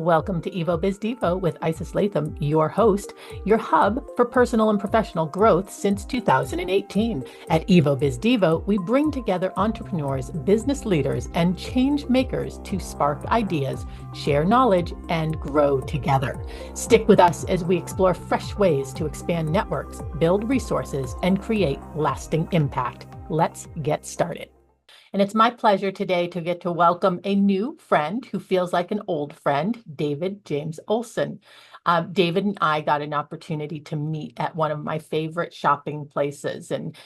Welcome to Evo Biz Devo with Isis Latham, your host, your hub for personal and professional growth since 2018. At Evo Biz Devo, we bring together entrepreneurs, business leaders, and change makers to spark ideas, share knowledge, and grow together. Stick with us as we explore fresh ways to expand networks, build resources, and create lasting impact. Let's get started. And it's my pleasure today to get to welcome a new friend who feels like an old friend, David James Olsen. David and I got an opportunity to meet at one of my favorite shopping places. And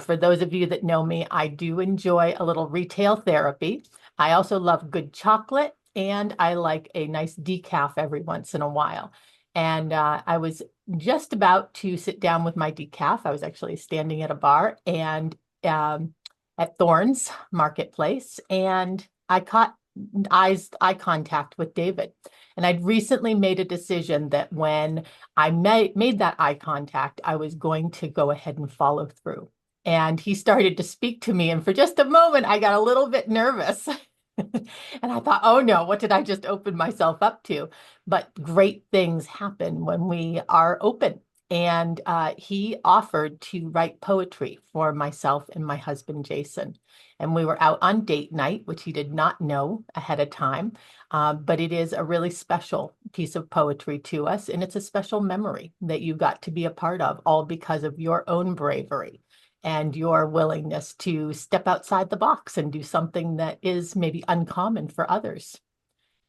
for those of you that know me, I do enjoy a little retail therapy. I also love good chocolate, and I like a nice decaf every once in a while. And I was just about to sit down with my decaf. I was actually standing at a bar and at Thorne's Marketplace, and I caught eye contact with David. And I'd recently made a decision that when I made that eye contact, I was going to go ahead and follow through. And he started to speak to me, and for just a moment, I got a little bit nervous. And I thought, oh no, what did I just open myself up to? But great things happen when we are open. And he offered to write poetry for myself and my husband, Jason. And we were out on date night, which he did not know ahead of time. But it is a really special piece of poetry to us. And it's a special memory that you got to be a part of, all because of your own bravery and your willingness to step outside the box and do something that is maybe uncommon for others.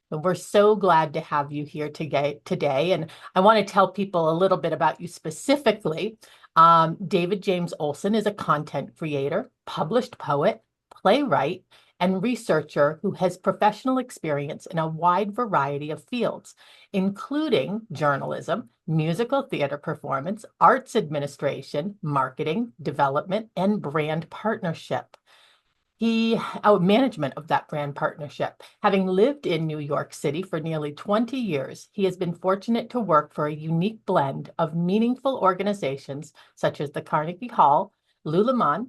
And we're so glad to have you here today. And I want to tell people a little bit about you specifically. David James Olsen is a content creator, published poet, playwright, and researcher who has professional experience in a wide variety of fields, including journalism, musical theater performance, arts administration, marketing, development, and brand partnership. Management of that brand partnership. Having lived in New York City for nearly 20 years, he has been fortunate to work for a unique blend of meaningful organizations such as the Carnegie Hall, Lululemon,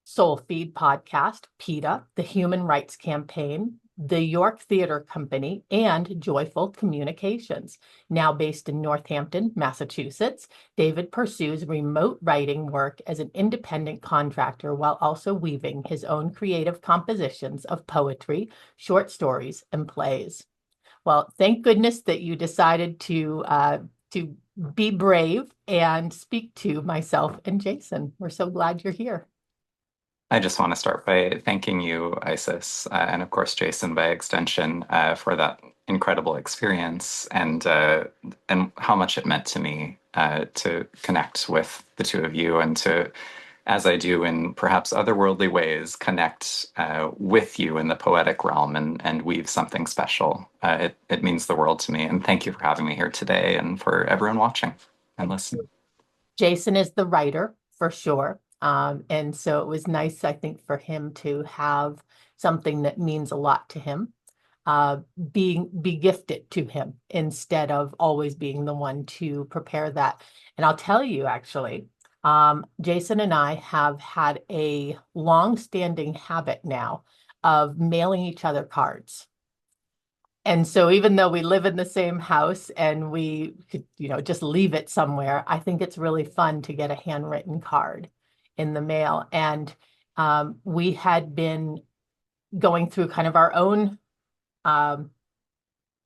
Soul Feed Podcast, PETA, the Human Rights Campaign, the York Theater Company, and Joyful Communications. Now based in Northampton, Massachusetts, David pursues remote writing work as an independent contractor while also weaving his own creative compositions of poetry, short stories, and plays. Well, thank goodness that you decided to be brave and speak to myself and Jason. We're so glad you're here. I just want to start by thanking you, Isis, and of course Jason by extension, for that incredible experience and how much it meant to me to connect with the two of you and to, as I do in perhaps otherworldly ways, connect with you in the poetic realm and weave something special. It means the world to me, and thank you for having me here today and for everyone watching and listening. Jason is the writer for sure. And so it was nice, I think, for him to have something that means a lot to him, be gifted to him instead of always being the one to prepare that. And I'll tell you, actually, Jason and I have had a long-standing habit now of mailing each other cards. And so even though we live in the same house and we could, just leave it somewhere, I think it's really fun to get a handwritten card in the mail. And we had been going through kind of our own, I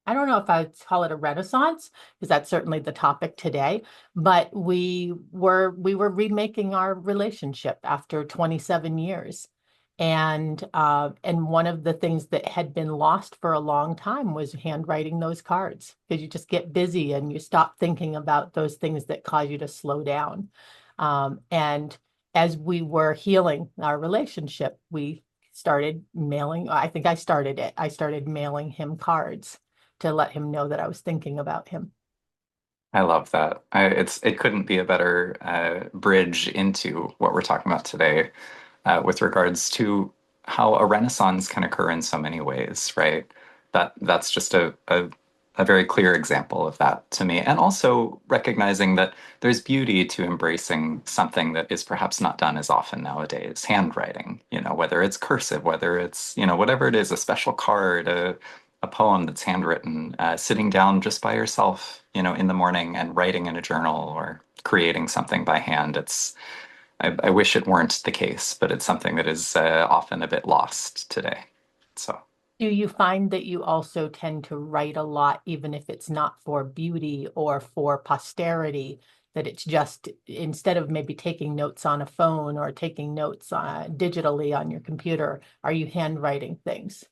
don't know if I'd call it a renaissance, because that's certainly the topic today, but we were remaking our relationship after 27 years. And one of the things that had been lost for a long time was handwriting those cards, because you just get busy and you stop thinking about those things that cause you to slow down. And as we were healing our relationship, we started mailing. I think I started it. I started mailing him cards to let him know that I was thinking about him. I love that. It couldn't be a better bridge into what we're talking about today, with regards to how a renaissance can occur in so many ways, right? That's just a very clear example of that to me. And also recognizing that there's beauty to embracing something that is perhaps not done as often nowadays. Handwriting, whether it's cursive, whether it's, whatever it is, a special card, a a poem that's handwritten, sitting down just by yourself, in the morning and writing in a journal or creating something by hand. I wish it weren't the case, but it's something that is often a bit lost today. So. Do you find that you also tend to write a lot, even if it's not for beauty or for posterity, that it's just instead of maybe taking notes on a phone or taking notes digitally on your computer, are you handwriting things?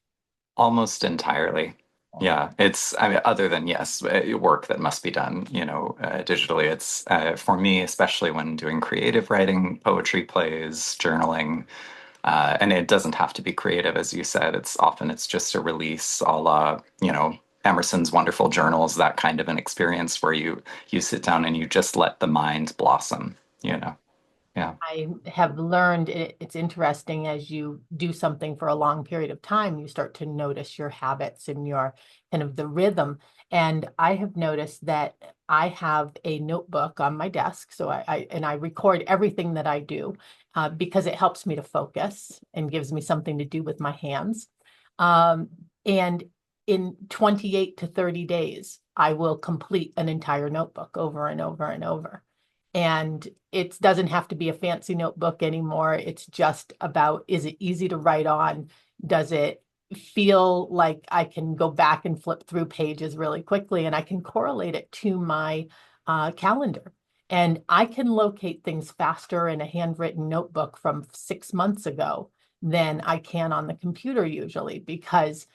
Almost entirely. Yeah, I mean, other than, yes, work that must be done, digitally. It's for me, especially when doing creative writing, poetry plays, journaling, and it doesn't have to be creative, as you said. It's just a release, a la, Emerson's wonderful journals, that kind of an experience where you sit down and you just let the mind blossom, you know. Yeah. I have learned it's interesting as you do something for a long period of time, you start to notice your habits and your kind of the rhythm. And I have noticed that I have a notebook on my desk. So I record everything that I do because it helps me to focus and gives me something to do with my hands. Um, and in 28 to 30 days, I will complete an entire notebook over and over and over. And it doesn't have to be a fancy notebook anymore. It's just about, is it easy to write on? Does it feel like I can go back and flip through pages really quickly? And I can correlate it to my calendar. And I can locate things faster in a handwritten notebook from 6 months ago than I can on the computer usually, because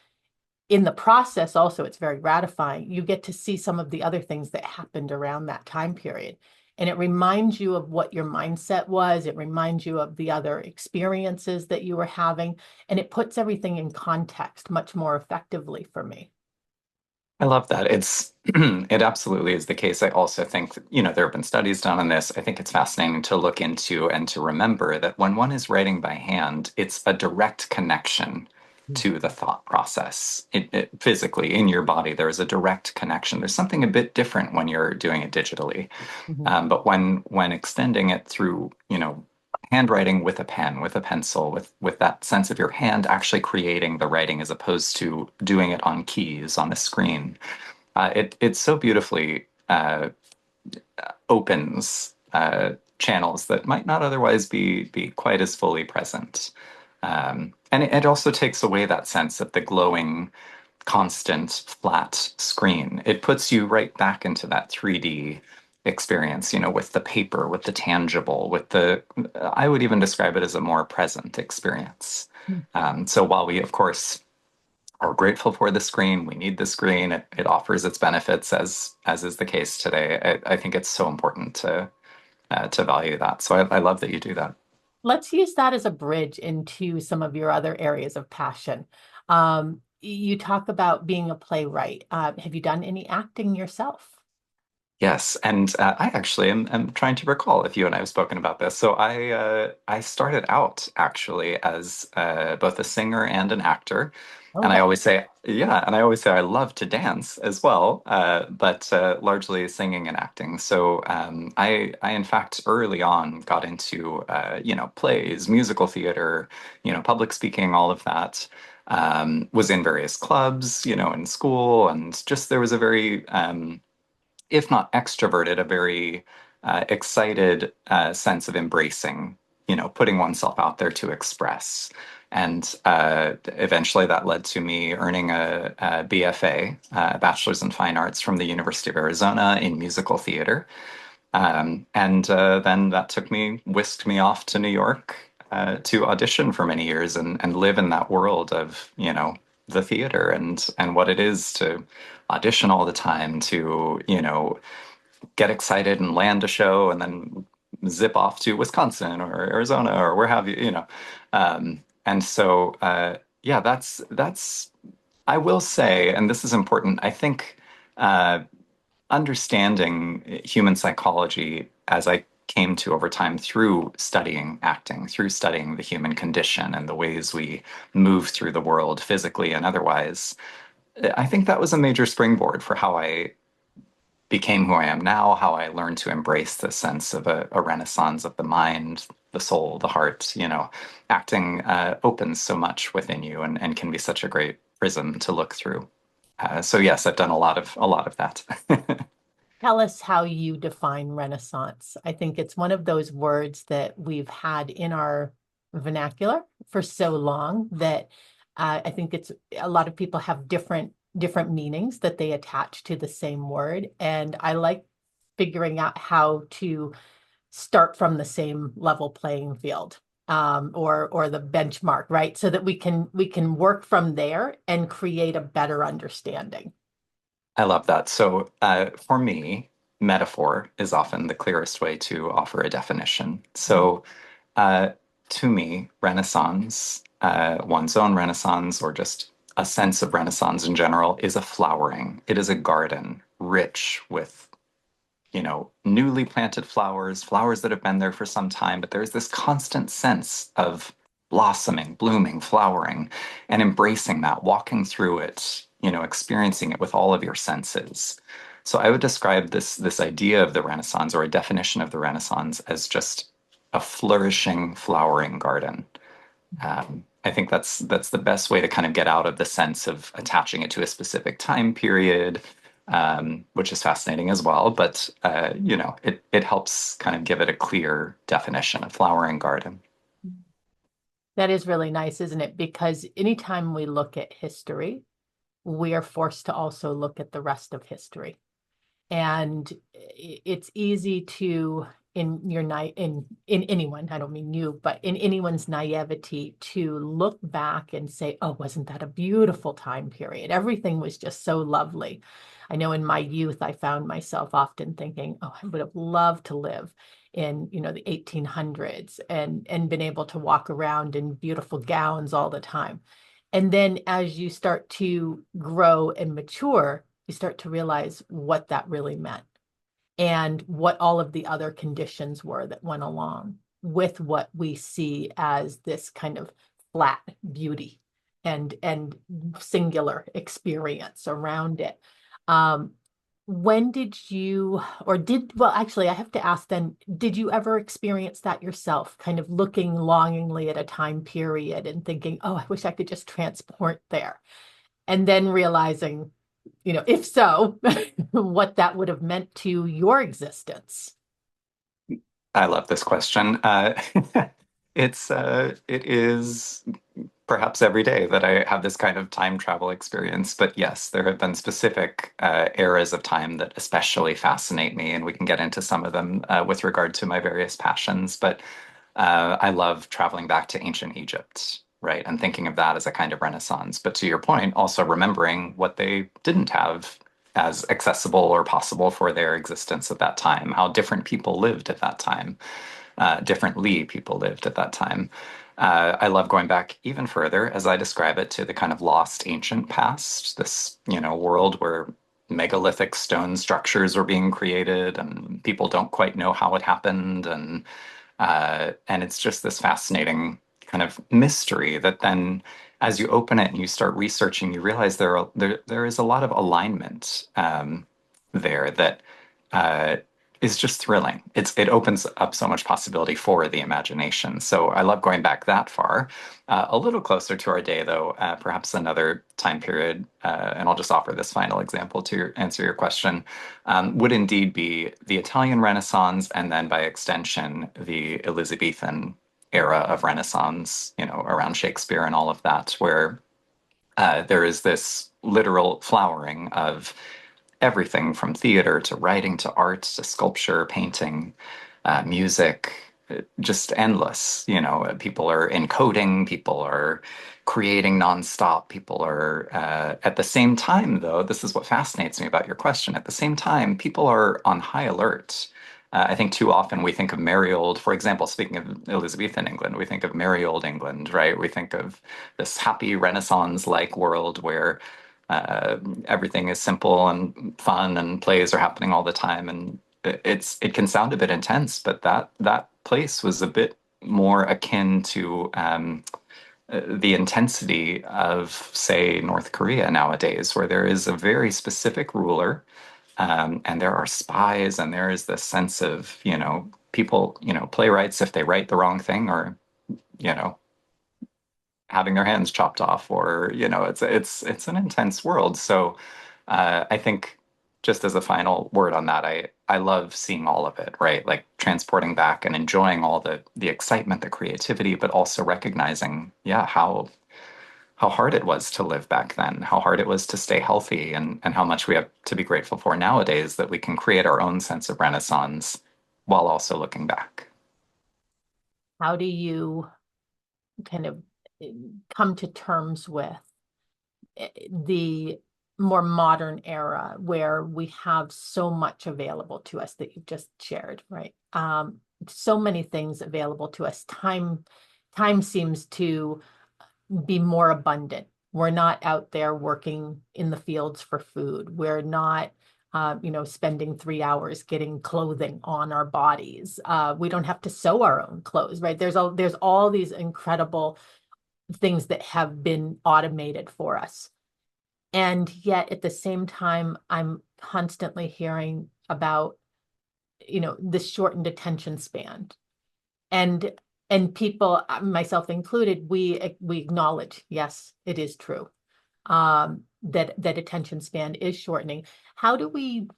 in the process also it's very gratifying. You get to see some of the other things that happened around that time period. And it reminds you of what your mindset was. It reminds you of the other experiences that you were having. And it puts everything in context much more effectively for me. I love that. It absolutely is the case. I also think, there have been studies done on this. I think it's fascinating to look into and to remember that when one is writing by hand, it's a direct connection to the thought process. Physically in your body, there is a direct connection. There's something a bit different when you're doing it digitally. Mhm. But when extending it through, handwriting with a pen, with a pencil, with that sense of your hand actually creating the writing as opposed to doing it on keys on a screen, it so beautifully opens channels that might not otherwise be quite as fully present. And it also takes away that sense of the glowing constant flat screen. It puts you right back into that 3D experience, with the paper, with the tangible, I would even describe it as a more present experience. So while we, of course, are grateful for the screen, we need the screen, it offers its benefits as is the case today. I think it's so important to value that. So I love that you do that. Let's use that as a bridge into some of your other areas of passion. You talk about being a playwright. Have you done any acting yourself? Yes, and I actually am trying to recall if you and I have spoken about this. So I started out actually as both a singer and an actor, Oh, and I that. always say, yeah, and I always say I love to dance as well, but largely singing and acting. So I in fact early on got into plays, musical theater, public speaking, all of that. Was in various clubs, in school, and just there was a very if not extroverted, a very excited sense of embracing, putting oneself out there to express. And eventually that led to me earning a BFA, Bachelor's in Fine Arts from the University of Arizona in musical theater. And then that whisked me off to New York to audition for many years and live in that world of, the theater and what it is to audition all the time, to, get excited and land a show and then zip off to Wisconsin or Arizona or where have you, And so, yeah, that's, I will say, and this is important, I think uh, understanding human psychology as I came to over time through studying acting, through studying the human condition and the ways we move through the world physically and otherwise, I think that was a major springboard for how I became who I am now, how I learned to embrace the sense of a renaissance of the mind, the soul, the heart. Acting opens so much within you and can be such a great prism to look through. So yes, I've done a lot of that. Tell us how you define Renaissance. I think it's one of those words that we've had in our vernacular for so long that I think it's a lot of people have different meanings that they attach to the same word. And I like figuring out how to start from the same level playing field, or the benchmark, right? So that we can work from there and create a better understanding. I love that. So for me, metaphor is often the clearest way to offer a definition. So uh, to me, Renaissance, one's own Renaissance, or just a sense of Renaissance in general, is a flowering. It is a garden rich with newly planted flowers, flowers that have been there for some time, but there's this constant sense of blossoming, blooming, flowering, and embracing that, walking through it, experiencing it with all of your senses. So I would describe this idea of the Renaissance, or a definition of the Renaissance, as just a flourishing, flowering garden. I think that's the best way to kind of get out of the sense of attaching it to a specific time period, which is fascinating as well. But it helps kind of give it a clear definition, a flowering garden. That is really nice, isn't it? Because anytime we look at history, we are forced to also look at the rest of history. And it's easy to, in your night in anyone, I don't mean you, but in anyone's naivety, to look back and say, oh, wasn't that a beautiful time period? Everything was just so lovely. I know in my youth I found myself often thinking, oh, I would have loved to live in, the 1800s and been able to walk around in beautiful gowns all the time. And then as you start to grow and mature, you start to realize what that really meant and what all of the other conditions were that went along with what we see as this kind of flat beauty and singular experience around it. Um, when did you, well, actually, I have to ask then, did you ever experience that yourself, kind of looking longingly at a time period and thinking, oh, I wish I could just transport there? And then realizing, if so, what that would have meant to your existence. I love this question. It is perhaps every day that I have this kind of time travel experience. But yes, there have been specific eras of time that especially fascinate me, and we can get into some of them with regard to my various passions. But I love traveling back to ancient Egypt, right, and thinking of that as a kind of Renaissance. But to your point, also remembering what they didn't have as accessible or possible for their existence at that time, how different people lived at that time, differently people lived at that time. I love going back even further, as I describe it, to the kind of lost ancient past, this, world where megalithic stone structures were being created and people don't quite know how it happened. And it's just this fascinating kind of mystery that then, as you open it and you start researching, you realize there is a lot of alignment there that uh, is just thrilling. It opens up so much possibility for the imagination. So I love going back that far. A little closer to our day, though, perhaps another time period, and I'll just offer this final example to answer your question, would indeed be the Italian Renaissance, and then by extension, the Elizabethan era of Renaissance, around Shakespeare and all of that, where there is this literal flowering of everything from theater to writing to art to sculpture, painting, music, just endless. People are encoding, people are creating nonstop, people are, at the same time, though, this is what fascinates me about your question. At the same time, people are on high alert. I think too often we think of merry old, for example, speaking of Elizabethan England, we think of merry old England, right? We think of this happy Renaissance-like world where uh, everything is simple and fun and plays are happening all the time. And it can sound a bit intense, but that place was a bit more akin to the intensity of, say, North Korea nowadays, where there is a very specific ruler, and there are spies, and there is this sense of, people, playwrights, if they write the wrong thing or, you know, having their hands chopped off, or it's an intense world. So I think just as a final word on that, I love seeing all of it, right? Like transporting back and enjoying all the excitement, the creativity, but also recognizing, yeah, how hard it was to live back then, how hard it was to stay healthy, and how much we have to be grateful for nowadays that we can create our own sense of renaissance while also looking back. How do you kind of come to terms with the more modern era where we have so much available to us that you've just shared, right? So many things available to us. Time seems to be more abundant. We're not out there working in the fields for food. We're not, spending 3 hours getting clothing on our bodies. We don't have to sew our own clothes, right? There's all these incredible things that have been automated for us. And yet at the same time, I'm constantly hearing about, the shortened attention span. And people, myself included, we acknowledge, yes, it is true, that attention span is shortening. How do we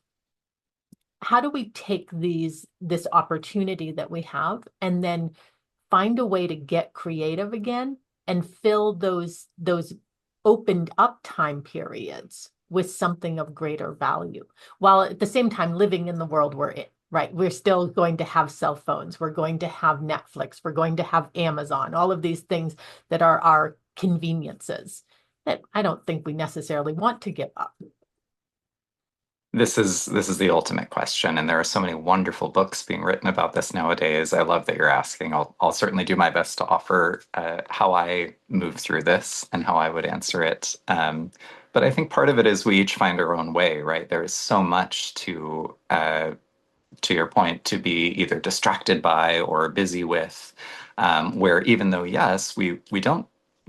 take this opportunity that we have and then find a way to get creative again and fill those opened up time periods with something of greater value, while at the same time living in the world we're in, right? We're still going to have cell phones, we're going to have Netflix, we're going to have Amazon, all of these things that are our conveniences that I don't think we necessarily want to give up. This is the ultimate question, and there are so many wonderful books being written about this nowadays. I love that you're asking. I'll certainly do my best to offer how I move through this and how I would answer it. But I think part of it is we each find our own way, right? There is so much to your point, to be either distracted by or busy with, where even though, yes, we don't,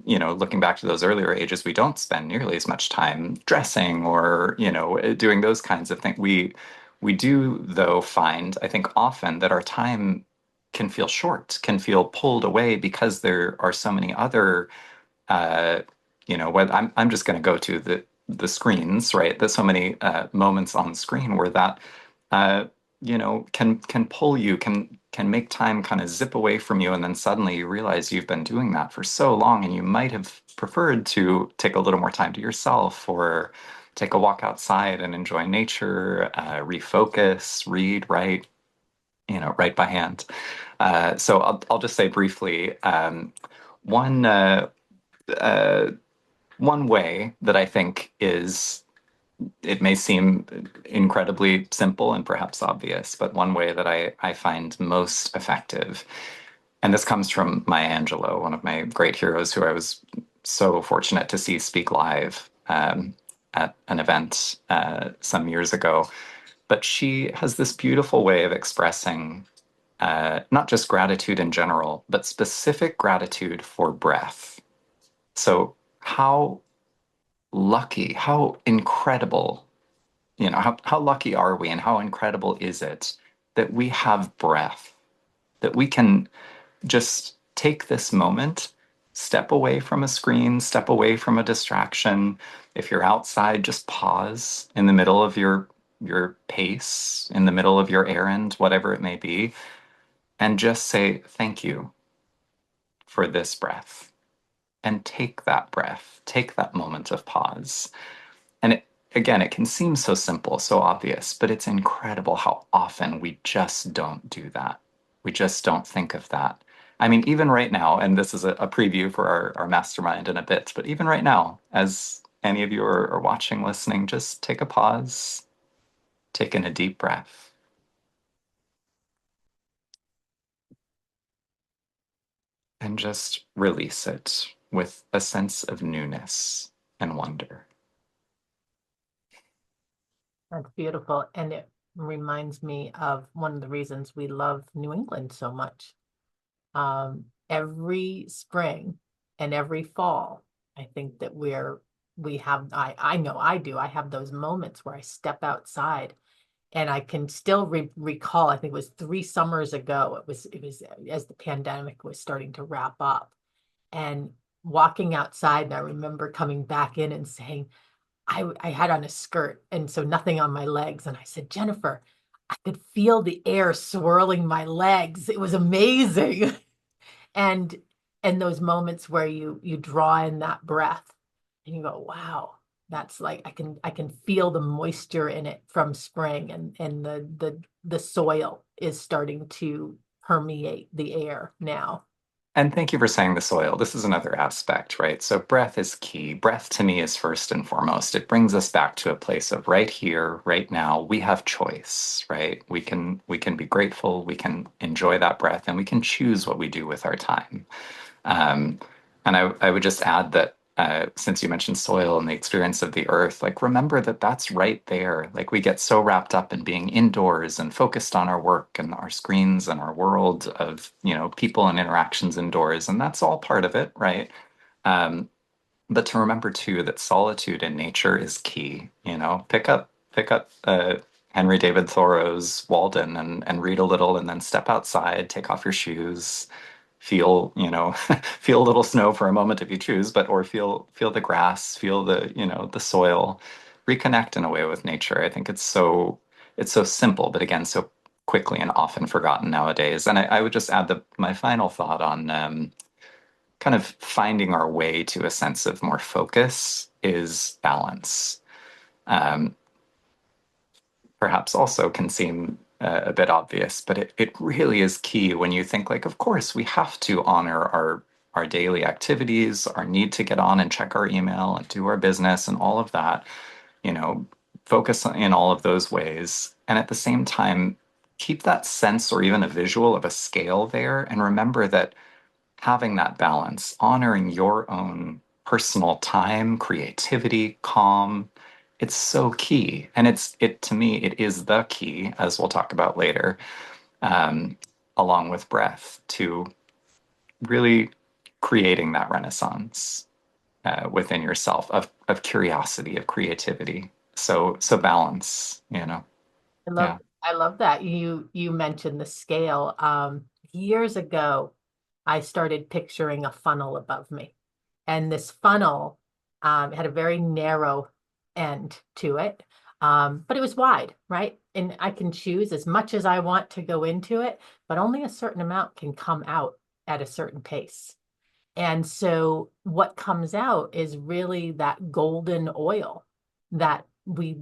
looking back to those earlier ages, we don't spend nearly as much time dressing or, doing those kinds of things. We do, though, find, I think, often that our time can feel short, can feel pulled away because there are so many other uh, what I'm just going to go to the screens, right? There's so many moments on screen where that uh, can pull you, can make time kind of zip away from you, and then suddenly you realize you've been doing that for so long, and you might have preferred to take a little more time to yourself, or take a walk outside and enjoy nature, refocus, read, write, write by hand. So I'll just say briefly, one. Uh, one way that I think is, it may seem incredibly simple and perhaps obvious, but one way that I find most effective, and this comes from Maya Angelou, one of my great heroes who I was so fortunate to see speak live at an event some years ago. But she has this beautiful way of expressing not just gratitude in general, but specific gratitude for breath. So, how lucky, how incredible, how lucky are we, and how incredible is it that we have breath, that we can just take this moment, step away from a screen, step away from a distraction. If you're outside, just pause in the middle of your pace, in the middle of your errand, whatever it may be, and just say thank you for this breath. And take that breath, take that moment of pause. And again, it can seem so simple, so obvious, but it's incredible how often we just don't do that. We just don't think of that. I mean, even right now, and this is a preview for our mastermind in a bit, but even right now, as any of you are watching, listening, just take a pause, take in a deep breath, and just release it with a sense of newness and wonder. That's beautiful. And it reminds me of one of the reasons we love New England so much. Every spring and every fall, I think that we have, I know I do, I have those moments where I step outside and I can still recall, I think it was 3 summers ago, it was as the pandemic was starting to wrap up. And walking outside, and I remember coming back in and saying, I had on a skirt and so nothing on my legs. And I said, Jennifer, I could feel the air swirling my legs. It was amazing. And those moments where you draw in that breath and you go, wow, that's like I can feel the moisture in it from spring, and the soil is starting to permeate the air now. And thank you for saying the soil. This is another aspect, right? So breath is key. Breath to me is first and foremost. It brings us back to a place of right here, right now. We have choice, right? We can be grateful, we can enjoy that breath, and we can choose what we do with our time. Um, and I would just add that since you mentioned soil and the experience of the earth, like remember that that's right there. Like we get so wrapped up in being indoors and focused on our work and our screens and our world of, people and interactions indoors, and that's all part of it, right? Um, but to remember too that solitude in nature is key. Pick up Henry David Thoreau's Walden and read a little, and then step outside, take off your shoes, feel, feel a little snow for a moment if you choose, but or feel the grass, feel the soil, reconnect in a way with nature. I think it's so simple, but again, so quickly and often forgotten nowadays. And I would just add that my final thought on kind of finding our way to a sense of more focus is balance. Um, Perhaps also can seem a bit obvious, but it really is key when you think like, of course, we have to honor our daily activities, our need to get on and check our email and do our business and all of that, you know, focus in all of those ways. And at the same time, keep that sense or even a visual of a scale there and remember that having that balance, honoring your own personal time, creativity, calm, it's so key. And it to me, it is the key, as we'll talk about later, um, along with breath, to really creating that renaissance within yourself of curiosity, of creativity. So balance. I love Yeah. I love that you mentioned the scale. Years ago, I started picturing a funnel above me, and this funnel had a very narrow end to it, but it was wide, right? And I can choose as much as I want to go into it, but only a certain amount can come out at a certain pace. And so what comes out is really that golden oil that we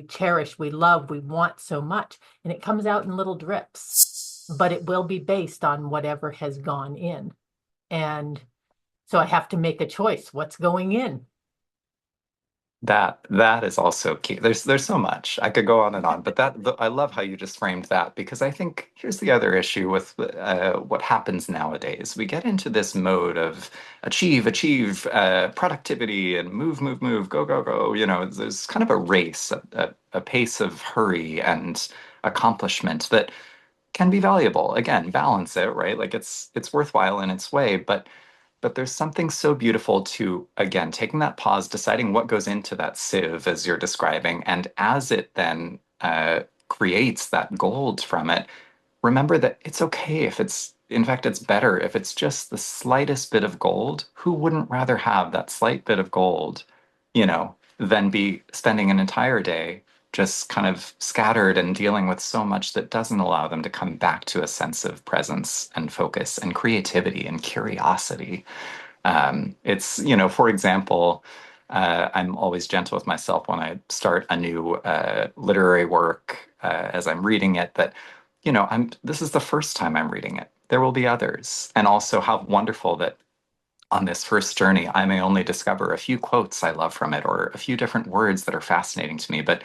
cherish, we love, we want so much, and it comes out in little drips, but it will be based on whatever has gone in. And so I have to make a choice. What's going in? That is also key. There's so much I could go on and on, but I love how you just framed that because I think here's the other issue with what happens nowadays. We get into this mode of achieve, productivity, and move, go, go, go. There's kind of a race, a pace of hurry and accomplishment that can be valuable. Again, balance it, right? Like it's worthwhile in its way, but there's something so beautiful to, again, taking that pause, deciding what goes into that sieve as you're describing, and as it then creates that gold from it, remember that it's okay if in fact, it's better if it's just the slightest bit of gold. Who wouldn't rather have that slight bit of gold, than be spending an entire day just kind of scattered and dealing with so much that doesn't allow them to come back to a sense of presence and focus and creativity and curiosity. For example, I'm always gentle with myself when I start a new literary work as I'm reading it that, this is the first time I'm reading it. There will be others. And also how wonderful that on this first journey, I may only discover a few quotes I love from it or a few different words that are fascinating to me, but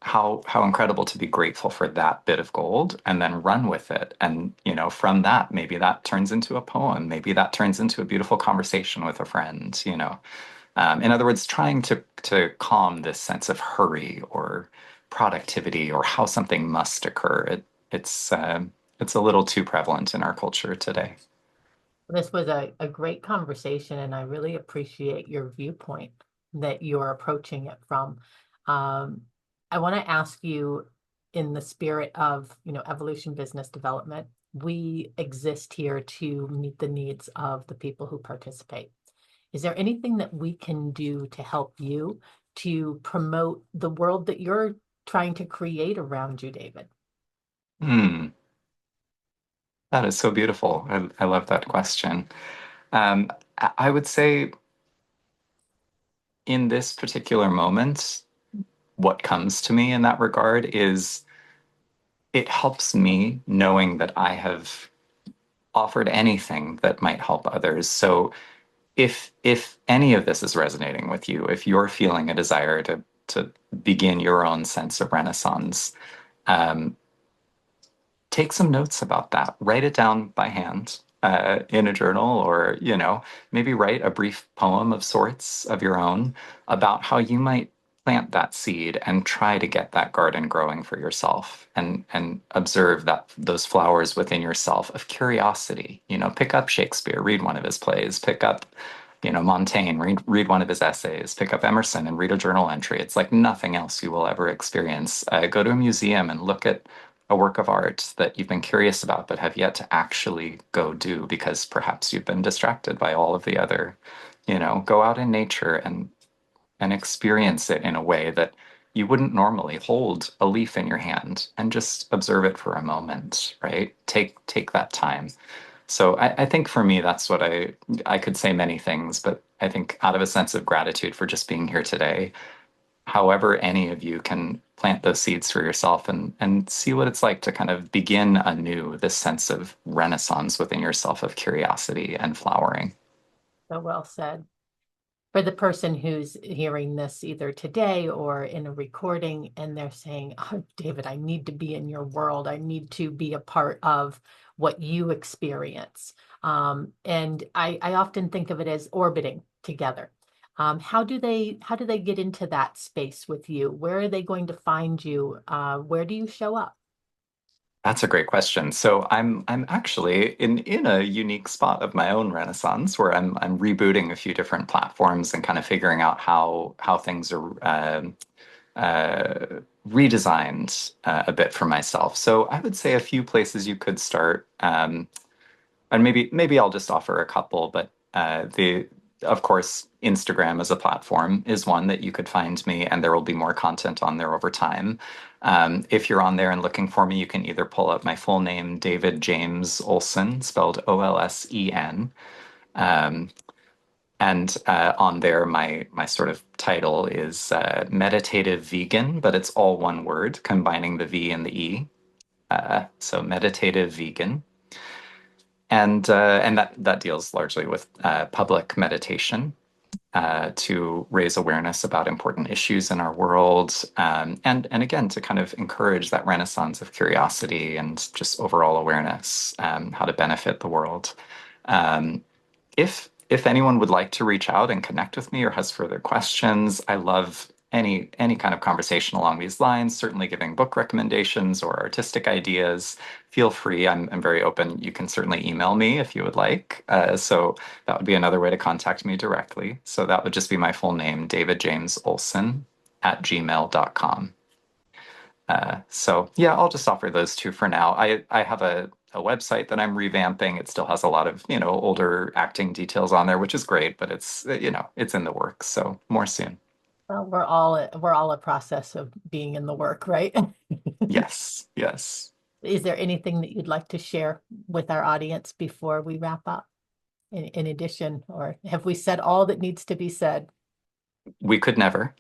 how incredible to be grateful for that bit of gold and then run with it. And, from that, maybe that turns into a poem. Maybe that turns into a beautiful conversation with a friend. In other words, trying to calm this sense of hurry or productivity or how something must occur. It's a little too prevalent in our culture today. This was a great conversation, and I really appreciate your viewpoint that you're approaching it from. I want to ask you, in the spirit of, evolution business development, we exist here to meet the needs of the people who participate. Is there anything that we can do to help you to promote the world that you're trying to create around you, David? Hmm, that is so beautiful. I love that question. I would say in this particular moment, what comes to me in that regard is it helps me knowing that I have offered anything that might help others. So if any of this is resonating with you, if you're feeling a desire to begin your own sense of Renaissance, um, take some notes about that. Write it down by hand in a journal, or maybe write a brief poem of sorts of your own about how you might plant that seed and try to get that garden growing for yourself, and observe that those flowers within yourself of curiosity. Pick up Shakespeare, read one of his plays, pick up Montaigne, read one of his essays, pick up Emerson and read a journal entry. It's like nothing else you will ever experience. Go to a museum and look at a work of art that you've been curious about but have yet to actually go do because perhaps you've been distracted by all of the other. Go out in nature and experience it in a way that you wouldn't normally. Hold a leaf in your hand and just observe it for a moment, right? Take that time. So I think for me, that's what I could say many things, but I think out of a sense of gratitude for just being here today, however any of you can plant those seeds for yourself and see what it's like to kind of begin anew this sense of renaissance within yourself of curiosity and flowering. So well said. For the person who's hearing this either today or in a recording, and they're saying, "Oh, David, I need to be in your world. I need to be a part of what you experience." And I often think of it as orbiting together. How do they get into that space with you? Where are they going to find you? Where do you show up? That's a great question. So I'm actually in a unique spot of my own renaissance where I'm rebooting a few different platforms and kind of figuring out how things are uh, redesigned a bit for myself. So I would say a few places you could start. And maybe I'll just offer a couple, but the of course Instagram as a platform is one that you could find me, and there will be more content on there over time. If you're on there and looking for me, you can either pull up my full name, David James Olsen, spelled Olsen. Um, and on there, my sort of title is meditative vegan, but it's all one word, combining the V and the E. So meditative vegan. And that deals largely with public meditation to raise awareness about important issues in our world, and again to kind of encourage that renaissance of curiosity and just overall awareness, how to benefit the world. Um, if anyone would like to reach out and connect with me or has further questions, I love any kind of conversation along these lines. Certainly giving book recommendations or artistic ideas. Feel free. I'm very open. You can certainly email me if you would like. So that would be another way to contact me directly. So that would just be my full name, David James Olsen at gmail.com. So yeah, I'll just offer those two for now. I have a website that I'm revamping. It still has a lot of, older acting details on there, which is great, but it's, it's in the works. So more soon. Well, we're all a process of being in the work, right? Yes, yes. Is there anything that you'd like to share with our audience before we wrap up? In addition, or have we said all that needs to be said? We could never.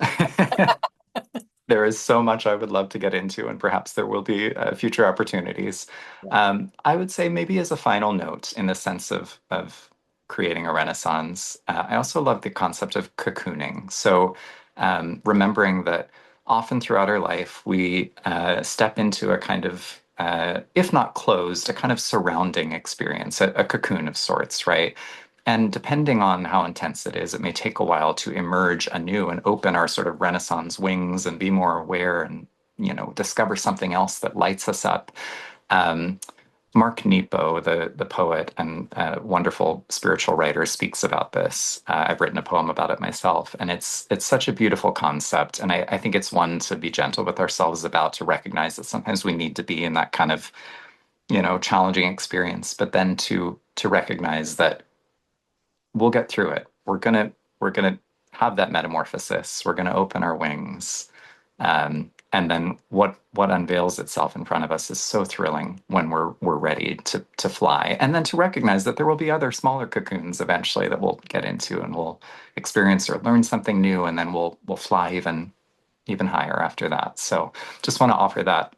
There is so much I would love to get into, and perhaps there will be future opportunities. Yeah. I would say maybe as a final note, in the sense of creating a renaissance, I also love the concept of cocooning. So remembering that often throughout our life we step into a kind of if not closed, a kind of surrounding experience, a cocoon of sorts, right? And depending on how intense it is, it may take a while to emerge anew and open our sort of Renaissance wings and be more aware and, discover something else that lights us up. Um, Mark Nepo, the poet and wonderful spiritual writer, speaks about this. I've written a poem about it myself, and it's such a beautiful concept. And I think it's one to be gentle with ourselves about, to recognize that sometimes we need to be in that kind of challenging experience, but then to recognize that we'll get through it. We're gonna have that metamorphosis. We're gonna open our wings. And then what unveils itself in front of us is so thrilling when we're ready to fly. And then to recognize that there will be other smaller cocoons eventually that we'll get into and we'll experience or learn something new, and then we'll fly even higher after that. So just want to offer that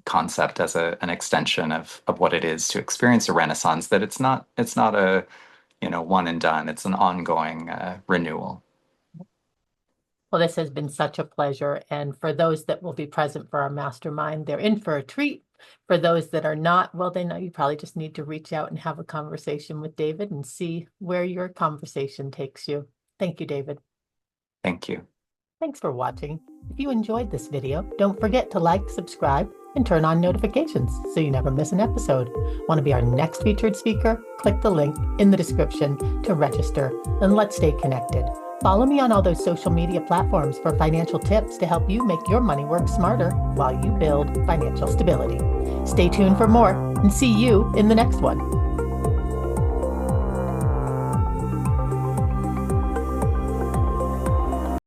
concept as an extension of what it is to experience a renaissance, that it's not a one and done. It's an ongoing renewal. Well, this has been such a pleasure. And for those that will be present for our mastermind, they're in for a treat. For those that are not, well, they know you probably just need to reach out and have a conversation with David and see where your conversation takes you. Thank you, David. Thank you. Thanks for watching. If you enjoyed this video, don't forget to like, subscribe, and turn on notifications so you never miss an episode. Want to be our next featured speaker? Click the link in the description to register, and let's stay connected. Follow me on all those social media platforms for financial tips to help you make your money work smarter while you build financial stability. Stay tuned for more, and see you in the next one.